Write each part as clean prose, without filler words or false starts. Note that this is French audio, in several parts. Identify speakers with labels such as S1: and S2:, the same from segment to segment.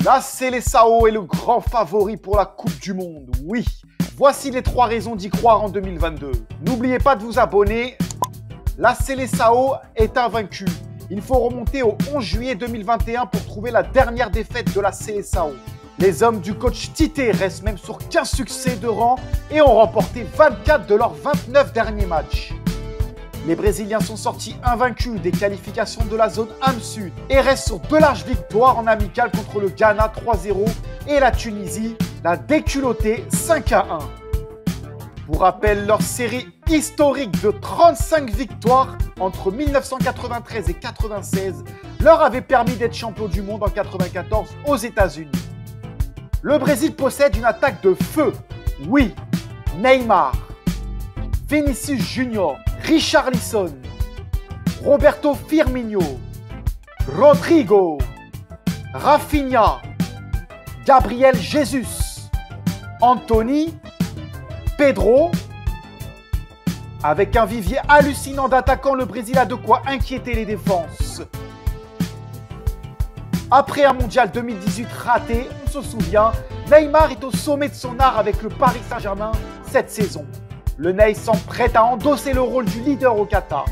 S1: La Seleção est le grand favori pour la Coupe du Monde, oui. Voici les 3 raisons d'y croire en 2022. N'oubliez pas de vous abonner. La Seleção est invaincue. Il faut remonter au 11 juillet 2021 pour trouver la dernière défaite de la Seleção. Les hommes du coach Tite restent même sur 15 succès de rang et ont remporté 24 de leurs 29 derniers matchs. Les Brésiliens sont sortis invaincus des qualifications de la zone AM Sud et restent sur 2 larges victoires en amical contre le Ghana 3-0 et la Tunisie, la déculottée 5-1. Pour rappel, leur série historique de 35 victoires entre 1993 et 1996 leur avait permis d'être champion du monde en 1994 aux États-Unis. Le Brésil possède une attaque de feu. Oui, Neymar, Vinicius Junior, Richarlison, Roberto Firmino, Rodrigo, Rafinha, Gabriel Jesus, Anthony, Pedro. Avec un vivier hallucinant d'attaquants, le Brésil a de quoi inquiéter les défenses. Après un mondial 2018 raté, on se souvient, Neymar est au sommet de son art avec le Paris Saint-Germain cette saison. Le Ney semble prêt à endosser le rôle du leader au Qatar.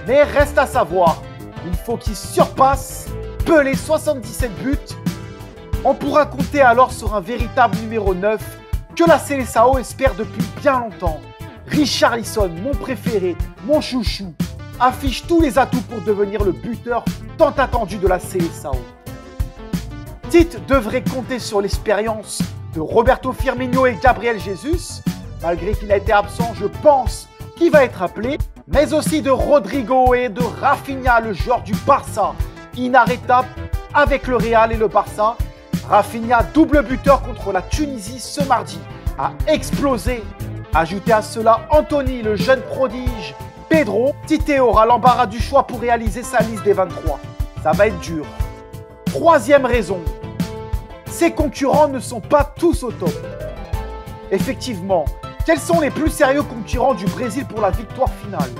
S1: Mais reste à savoir, il faut qu'il surpasse Pelé 77 buts. On pourra compter alors sur un véritable numéro 9 que la Seleção espère depuis bien longtemps. Richarlison, mon préféré, mon chouchou, affiche tous les atouts pour devenir le buteur tant attendu de la Seleção. Tite devrait compter sur l'expérience de Roberto Firmino et Gabriel Jesus. Malgré qu'il a été absent, je pense qu'il va être appelé. Mais aussi de Rodrigo et de Rafinha, le joueur du Barça. Inarrêtable avec le Real et le Barça. Rafinha, double buteur contre la Tunisie ce mardi, a explosé. Ajoutez à cela Anthony, le jeune prodige. Pedro, Tite aura l'embarras du choix pour réaliser sa liste des 23. Ça va être dur. 3e raison, ses concurrents ne sont pas tous au top. Effectivement, quels sont les plus sérieux concurrents du Brésil pour la victoire finale?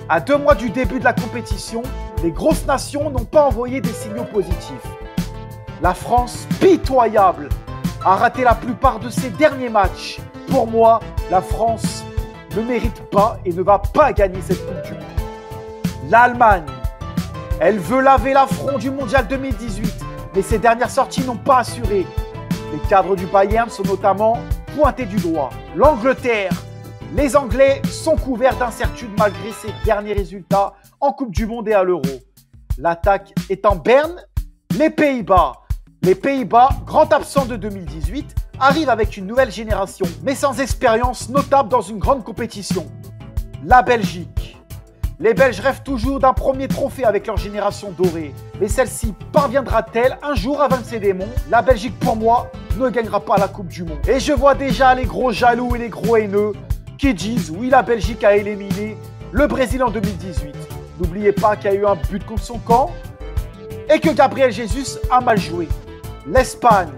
S1: À 2 mois du début de la compétition, les grosses nations n'ont pas envoyé des signaux positifs. La France, pitoyable, a raté la plupart de ses derniers matchs. Pour moi, la France ne mérite pas et ne va pas gagner cette Coupe du Monde. L'Allemagne, elle veut laver l'affront du Mondial 2018, mais ses dernières sorties n'ont pas assuré. Les cadres du Bayern sont notamment pointés du doigt. L'Angleterre, les Anglais sont couverts d'incertitude malgré ses derniers résultats en Coupe du Monde et à l'Euro. L'attaque est en berne. Les Pays-Bas, grand absent de 2018, arrivent avec une nouvelle génération, mais sans expérience notable dans une grande compétition. La Belgique. Les Belges rêvent toujours d'un premier trophée avec leur génération dorée. Mais celle-ci parviendra-t-elle un jour à vaincre ses démons? La Belgique, pour moi, ne gagnera pas la Coupe du Monde. Et je vois déjà les gros jaloux et les gros haineux qui disent oui, la Belgique a éliminé le Brésil en 2018. N'oubliez pas qu'il y a eu un but contre son camp et que Gabriel Jesus a mal joué. L'Espagne,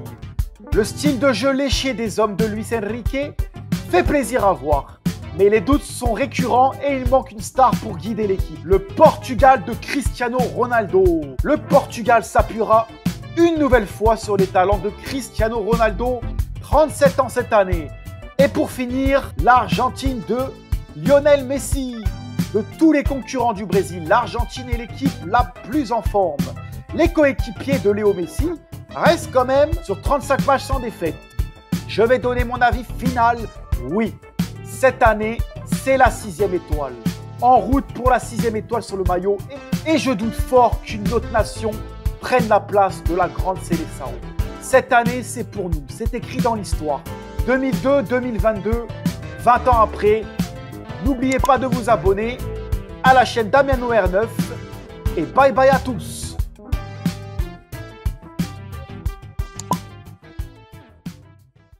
S1: le style de jeu léché des hommes de Luis Enrique fait plaisir à voir. Mais les doutes sont récurrents et il manque une star pour guider l'équipe. Le Portugal de Cristiano Ronaldo. Le Portugal s'appuiera une nouvelle fois sur les talents de Cristiano Ronaldo, 37 ans cette année. Et pour finir, l'Argentine de Lionel Messi. De tous les concurrents du Brésil, l'Argentine est l'équipe la plus en forme. Les coéquipiers de Léo Messi restent quand même sur 35 matchs sans défaite. Je vais donner mon avis final, oui. Cette année, c'est la 6e étoile. En route pour la 6e étoile sur le maillot. Et je doute fort qu'une autre nation prenne la place de la grande Seleção. Cette année, c'est pour nous. C'est écrit dans l'histoire. 2002-2022, 20 ans après. N'oubliez pas de vous abonner à la chaîne Damiano R9. Et bye bye à tous.